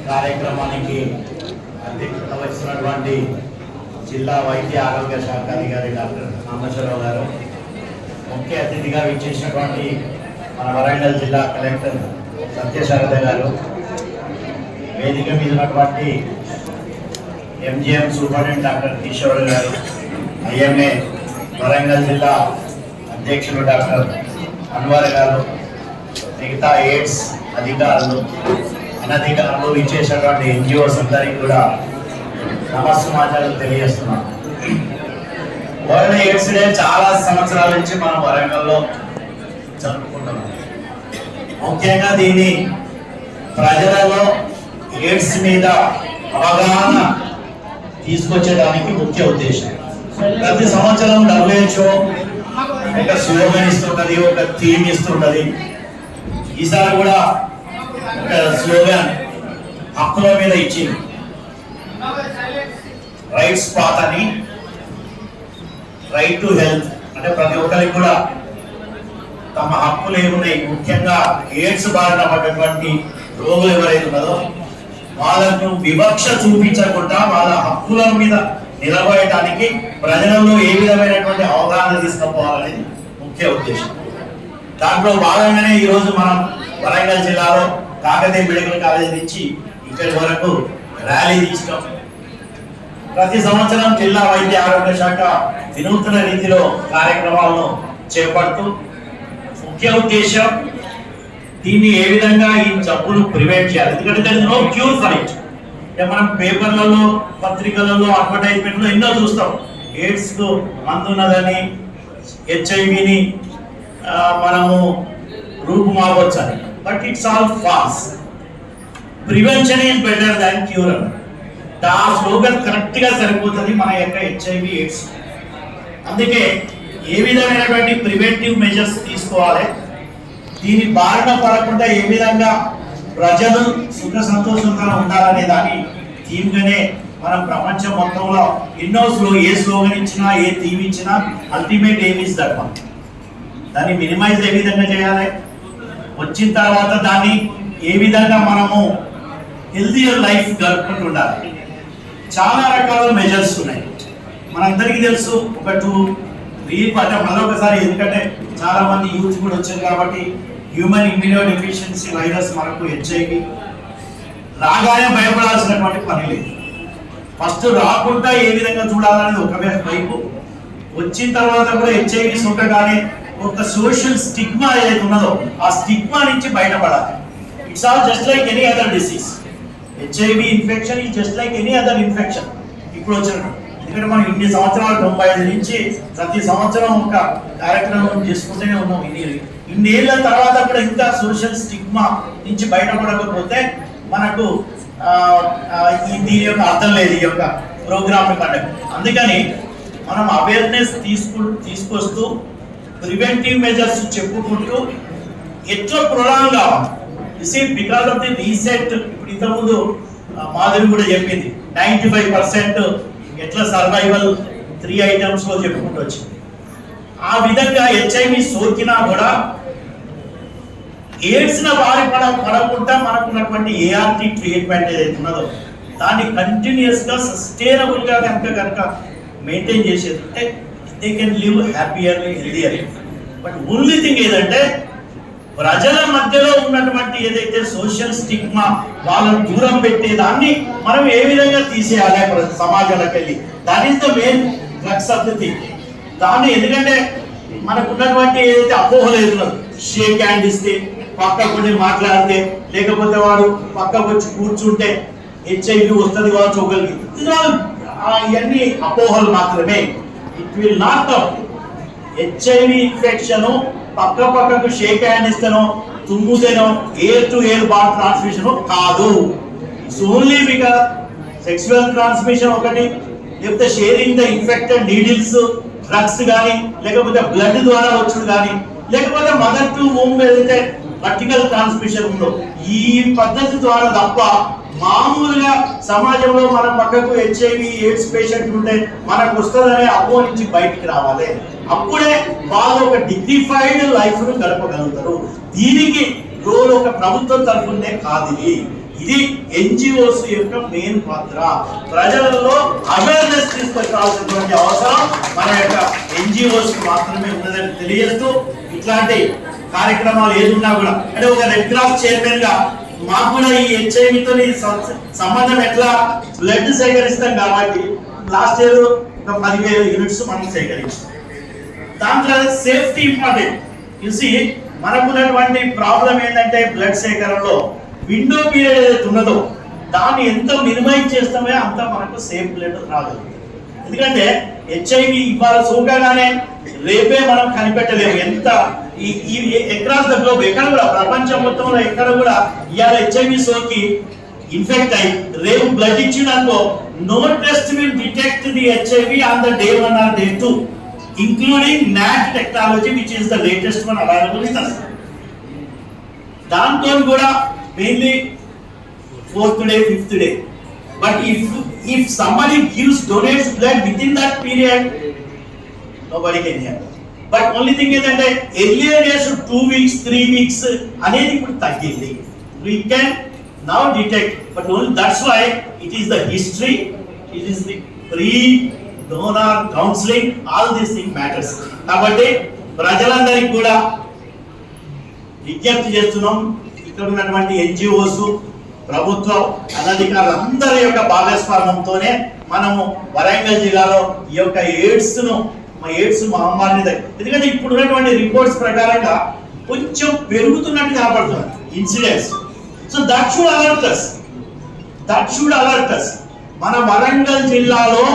కార్యక్రమానికి అధ్యక్షత వహిస్తున్నటువంటి జిల్లా వైద్య ఆరోగ్య శాఖ అధికారి డాక్టర్ రామేశ్వరరావు గారు, ముఖ్య అతిథిగా విచ్చేసినటువంటి మన వరంగల్ జిల్లా కలెక్టర్ సత్యశారద గారు, వేదిక మీద ఉన్నటువంటి ఎంజిఎం సూపరింటెండెంట్ డాక్టర్ కిషోర్ గారు, ఐఎంఏ వరంగల్ జిల్లా అధ్యక్షులు డాక్టర్ అన్వర్ గారు, మిగతా ఎయిడ్స్ అధికారులు, అనధికారులు, ఇచ్చేసినటువంటి ఎన్జిఓస్ అందరికీ కూడా నమస్కారాలు తెలియజేస్తున్నాను. వరల్డ్ ఎయిడ్స్ డే చాలా సంవత్సరాల నుంచి మనం వరంగల్లో జరుపుకుంటున్నాం. ముఖ్యంగా దీన్ని ప్రజలలో ఎయిడ్స్ మీద అవగాహన తీసుకొచ్చేదానికి ముఖ్య ఉద్దేశం. ప్రతి సంవత్సరం WHO ఒక స్లోగన్ ఇస్తుంటది, ఒక థీమ్ ఇస్తుంటది. ఈసారి కూడా ఒక స్లోగన్ హక్కుల మీద ఇచ్చింది, రైట్స్ పాత్ అని. రైట్ టు హెల్త్ అంటే ప్రతి ఒక్కరికి కూడా తమ హక్కులు ఏమున్నాయి, ముఖ్యంగా ఎయిడ్స్ బారిన పడ్డటువంటి రోగులు ఎవరైతే ఉన్నదో వాళ్ళకు వివక్ష చూపించకుండా వాళ్ళ హక్కుల మీద నిలబడటానికి ప్రజలలో ఏ విధమైనటువంటి అవగాహన తీసుకుపోవాలనేది ముఖ్య ఉద్దేశం. దాంట్లో భాగంగానే ఈరోజు మనం వరంగల్ జిల్లాలో కాకతీయ మెడికల్ కాలేజ్ నుంచి ఇక్కడి వరకు ర్యాలీ తీసుకోం. ప్రతి సంవత్సరం జిల్లా వైద్య ఆరోగ్య శాఖ వినూత్న రీతిలో కార్యక్రమాలను చేపడుతూ ముఖ్య ఉద్దేశం దీన్ని ఏ విధంగా ఈ జబ్బులు ప్రివెంట్ చేయాలి. ఎందుకంటే there is no cure for it. మనం పేపర్లలో, పత్రికలలో, అడ్వర్టైజ్మెంట్లో ఎన్నో చూస్తాం, ఎయిడ్స్ కు మందు ఉన్నదని, HIV మనము రూపుమాపొచ్చు అని. But it's all false. Prevention is better than cure అని. ఆ స్లోగన్ కరెక్ట్ గా సరిపోతుంది మన యొక్క HIV ఎయిడ్స్. అందుకే ఏ విధమైనటువంటి ప్రివెంటివ్ మెజర్స్ తీసుకోవాలి, దీని బారిన పడకుండా ఏ విధంగా ప్రజలు సుఖ సంతోషంగా ఉండాలనే దాని థీమ్ గానే మనం ప్రపంచం మొత్తంలో ఎన్నో ఏ స్లోగన్ ఇచ్చినా, ఏ థీమ్ ఇచ్చినా, ultimate aim is that one. దాన్ని మినిమైజ్ ఏ విధంగా చేయాలి, వచ్చిన తర్వాత దాన్ని ఏ విధంగా మనము హెల్తీయర్ లైఫ్ గడుపుకుంటూ ఉండాలి. చాలా రకాల మెజర్స్ ఉన్నాయి, మనందరికీ తెలుసు. ఒక 2-3 అంటే మరొకసారి, ఎందుకంటే చాలా మంది యూత్ కూడా వచ్చారు కాబట్టి, హ్యూమన్ ఇమ్యూనో డెఫిషియన్సీ వైరస్ మనకు HIV రాగానే భయపడాల్సినటువంటి పని లేదు. ఫస్ట్ రాకుండా ఏ విధంగా చూడాలనేది ఒక వైపు, వచ్చిన తర్వాత కూడా HIV సోకగానే ఒక సోషల్ స్టిగ్మా ఏదైతే ఉన్నదో ఆ స్టిగ్మా నుంచి బయటపడాలి. It's all just like any other disease. HIV infection is just like any other infection. ఇప్పుడు వచ్చిన, ఎందుకంటే మనం ఇన్ని సంవత్సరాలు 95 నుంచి ప్రతి సంవత్సరం ఒక కార్యక్రమం చేసుకుంటూనే ఉన్నాం. ఇన్నేళ్ల తర్వాత కూడా ఇంకా సోషల్ స్టిగ్మా నుంచి బయటపడకపోతే మనకు దీని యొక్క అర్థం లేదు, ఈ యొక్క ప్రోగ్రామ్ కండక్ట్. అందుకని మనం అవేర్నెస్ తీసుకొస్తూ ప్రివెంటివ్ మెజర్స్ చెప్పుకుంటూ ఎట్లా ప్రొలాంగ్ కావాలి. బికాస్ ఆఫ్ ది రీసెంట్, ఇప్పుడు ఇంతకుముందు మాధవి కూడా చెప్పింది, 95% ఎట్లా సర్వైవల్ 3 items లో చెప్పుకుంటూ వచ్చింది. ఆ విధంగా HIV సోకినా కూడా ఎయిడ్స్ బారి పడకుండా మనకున్నటువంటి ART ట్రీట్మెంట్ ఏదైతే ఉన్నదో దాన్ని కంటిన్యూస్ గా సస్టైనబుల్ గా కనుక మెయింటైన్ చేసేది అంటే they can live happier, healthier. But only thing ఏదంటే ప్రజల మధ్యలో ఉన్నటువంటి ఏదైతే సోషల్ స్టిగ్మా వాళ్ళని దూరం పెట్టేదాన్ని మనం ఏ విధంగా తీసేయాలి సమాజంలోకి వెళ్ళి. That is the main crux of the thing. దాన్ని, ఎందుకంటే మనకు ఉన్నటువంటి ఏదైతే అపోహలు ఏదున్నదో, షేక్ హ్యాండ్ ఇస్తే, పక్కకు మాట్లాడితే, లేకపోతే వాడు పక్కకు వచ్చి కూర్చుంటే HIV వస్తుంది కావచ్చు ఒకరికి, ఇవన్నీ అపోహలు మాత్రమే. It will not come. HIV infection పక్కకు షేక్ హ్యాండ్ ఇస్తానో, తుమ్ముతేనో, air to air bar transmission కాదు. It's only because sexual transmission ఒకటి, లేకపోతే sharing the infected needles, drugs కానీ, లేకపోతే బ్లడ్ ద్వారా వచ్చుడు కానీ, లేకపోతే మదర్ టు హోమ్ ఏదైతే వర్టికల్ ట్రాన్స్మిషన్ ఉందో ఈ పద్ధతి ద్వారా తప్ప మామూలుగా సమాజంలో మన పక్కకు HIV ఎయిడ్స్ పేషెంట్ ఉంటే మనకు వస్తుందనే అపోహ నుంచి బయటికి రావాలి. అప్పుడే వాళ్ళు ఒక డిగ్నిఫైడ్ లైఫ్ ను గడపగలుగుతారు. దీనికి రోల్ ఒక ప్రభుత్వం తరఫునే కాదు. ఇది ఎన్జిఓస్ యొక్క మెయిన్ పాత్ర. ప్రజలలో అవేర్నెస్ తీసుకొచ్చాల్సినటువంటి అవసరం మన యొక్క ఎన్జిఓస్ మాత్రమే ఉన్నదని తెలియజేస్తూ, ఇట్లాంటి కార్యక్రమాలు ఏదున్నా కూడా అంటే ఒక రెడ్ క్రాస్ చైర్మన్ గా మాకు కూడా ఈ హెచ్ఐవితో సంబంధం ఎట్లా బ్లడ్ సేకరిస్తాం కాబట్టి లాస్ట్ ఇయర్ ఒక 10,000 యూనిట్స్ మనం సేకరించాం. దాంట్లో సేఫ్టీ ఇంపార్టెంట్. చూసి మనకున్నటువంటి ప్రాబ్లం ఏంటంటే బ్లడ్ సేకరణలో విండో పీరియడ్ ఏదైతే ఉన్నదో దాన్ని ఎంత మినిమైజ్ చేస్తామో అంత మనకు సేఫ్ బ్లడ్ రాదు. ఎందుకంటే హెచ్ఐవి ఇవాళ సోకగానే రేపే మనం కనిపెట్టలేము. ఎంత అక్రాస్ ద గ్లోబ్ ఎక్కడ కూడా ప్రపంచం మొత్తంలో ఎక్కడ కూడా ఇవాళ హెచ్ఐవి సోకి ఇన్ఫెక్ట్ అయ్యి రేపు బ్లడ్ ఇచ్చిననుకో no test will detect the HIV on the day 1 or day 2 including NAT technology which is the latest one available with us. దాంతో కూడా mainly 4th day 5th day, but if somebody donates blood within that period nobody can hear. But only thing is that earlier days 2 weeks 3 weeks అనేది ఇప్పుడు తగ్గింది. We can now detect, but only that's why it is the history, it is the pre-donor counseling, all these things matters. కాబట్టి ప్రజలందరికీ కూడా విజ్ఞప్తి చేస్తున్నాం, ఇక్కడ ఉన్నటువంటి ఎన్జిఓస్, ప్రభుత్వం, అనధికారులందరి యొక్క భాగస్వామ్యంతోనే మనము వరంగల్ జిల్లాలో ఈ యొక్క ఎయిడ్స్ మహమ్మారిని ఎందుకంటే ఇప్పుడు ఉన్నటువంటి రిపోర్ట్స్ ప్రకారంగా కొంచెం పెరుగుతున్నట్టు కనపడుతుంది incidents. So that should alert us. మన వరంగల్ జిల్లాలో